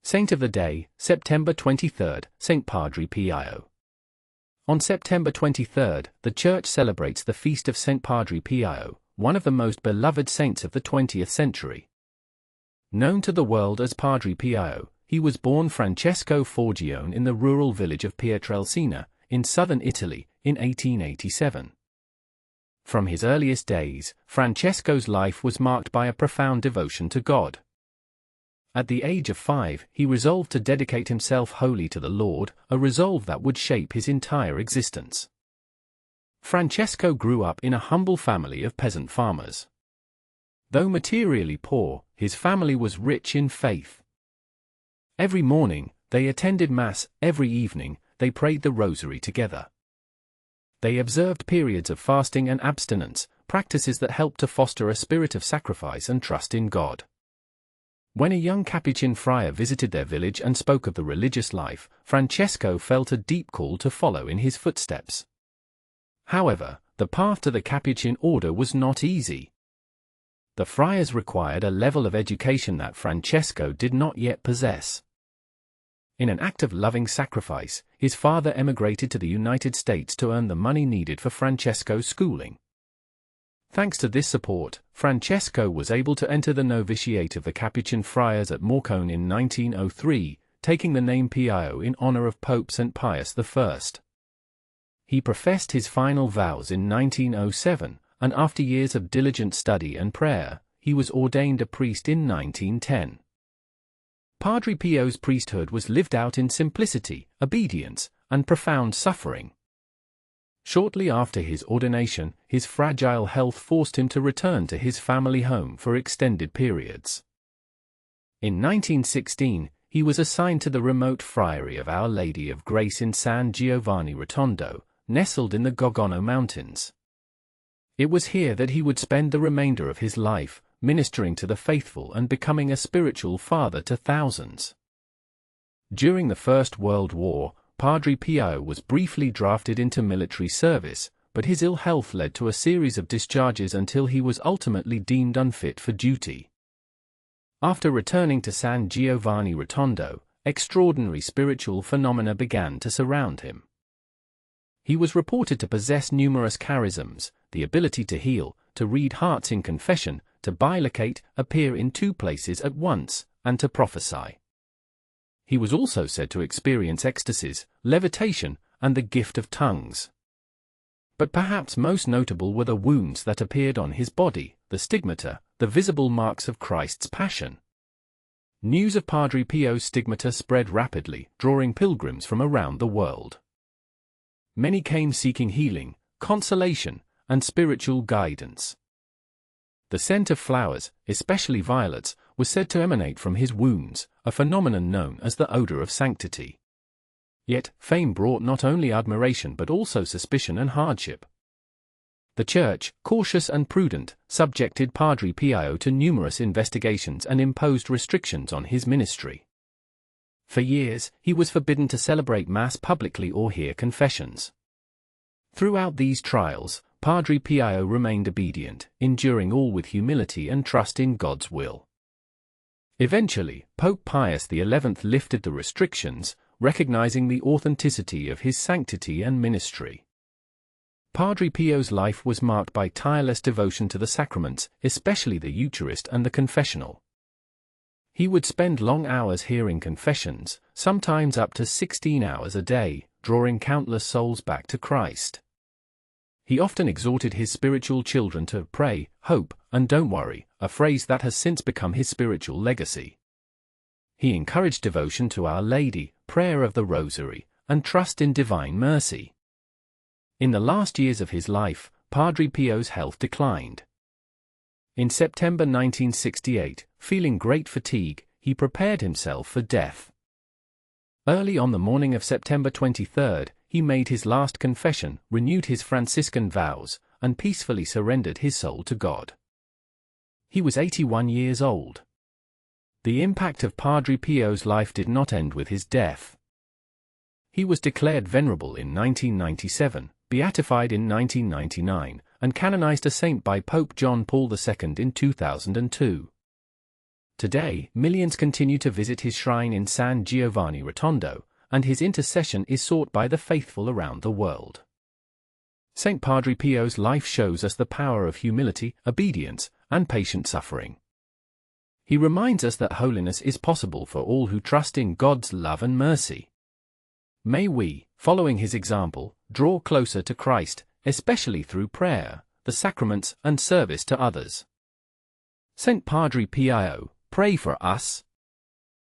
Saint of the Day, September 23, Saint Padre Pio. On September 23, the Church celebrates the feast of Saint Padre Pio, one of the most beloved saints of the 20th century. Known to the world as Padre Pio, he was born Francesco Forgione in the rural village of Pietrelcina, in southern Italy, in 1887. From his earliest days, Francesco's life was marked by a profound devotion to God. At the age of 5, he resolved to dedicate himself wholly to the Lord, a resolve that would shape his entire existence. Francesco grew up in a humble family of peasant farmers. Though materially poor, his family was rich in faith. Every morning, they attended Mass. Every evening, they prayed the Rosary together. They observed periods of fasting and abstinence, practices that helped to foster a spirit of sacrifice and trust in God. When a young Capuchin friar visited their village and spoke of the religious life, Francesco felt a deep call to follow in his footsteps. However, the path to the Capuchin order was not easy. The friars required a level of education that Francesco did not yet possess. In an act of loving sacrifice, his father emigrated to the United States to earn the money needed for Francesco's schooling. Thanks to this support, Francesco was able to enter the novitiate of the Capuchin friars at Morcone in 1903, taking the name Pio in honor of Pope St. Pius I. He professed his final vows in 1907, and after years of diligent study and prayer, he was ordained a priest in 1910. Padre Pio's priesthood was lived out in simplicity, obedience, and profound suffering. Shortly after his ordination, his fragile health forced him to return to his family home for extended periods. In 1916, he was assigned to the remote friary of Our Lady of Grace in San Giovanni Rotondo, nestled in the Gorgonno Mountains. It was here that he would spend the remainder of his life, ministering to the faithful and becoming a spiritual father to thousands. During the First World War, Padre Pio was briefly drafted into military service, but his ill health led to a series of discharges until he was ultimately deemed unfit for duty. After returning to San Giovanni Rotondo, extraordinary spiritual phenomena began to surround him. He was reported to possess numerous charisms, the ability to heal, to read hearts in confession, to bilocate, appear in 2 places at once, and to prophesy. He was also said to experience ecstasies, levitation, and the gift of tongues. But perhaps most notable were the wounds that appeared on his body, the stigmata, the visible marks of Christ's passion. News of Padre Pio's stigmata spread rapidly, drawing pilgrims from around the world. Many came seeking healing, consolation, and spiritual guidance. The scent of flowers, especially violets, was said to emanate from his wounds, a phenomenon known as the odor of sanctity. Yet, fame brought not only admiration but also suspicion and hardship. The Church, cautious and prudent, subjected Padre Pio to numerous investigations and imposed restrictions on his ministry. For years, he was forbidden to celebrate Mass publicly or hear confessions. Throughout these trials, Padre Pio remained obedient, enduring all with humility and trust in God's will. Eventually, Pope Pius XI lifted the restrictions, recognizing the authenticity of his sanctity and ministry. Padre Pio's life was marked by tireless devotion to the sacraments, especially the Eucharist and the confessional. He would spend long hours hearing confessions, sometimes up to 16 hours a day, drawing countless souls back to Christ. He often exhorted his spiritual children to pray, hope, and don't worry, a phrase that has since become his spiritual legacy. He encouraged devotion to Our Lady, prayer of the Rosary, and trust in divine mercy. In the last years of his life, Padre Pio's health declined. In September 1968, feeling great fatigue, he prepared himself for death. Early on the morning of September 23, he made his last confession, renewed his Franciscan vows, and peacefully surrendered his soul to God. He was 81 years old. The impact of Padre Pio's life did not end with his death. He was declared venerable in 1997, beatified in 1999, and canonized a saint by Pope John Paul II in 2002. Today, millions continue to visit his shrine in San Giovanni Rotondo, and his intercession is sought by the faithful around the world. Saint Padre Pio's life shows us the power of humility, obedience, and patient suffering. He reminds us that holiness is possible for all who trust in God's love and mercy. May we, following his example, draw closer to Christ, especially through prayer, the sacraments, and service to others. Saint Padre Pio, pray for us.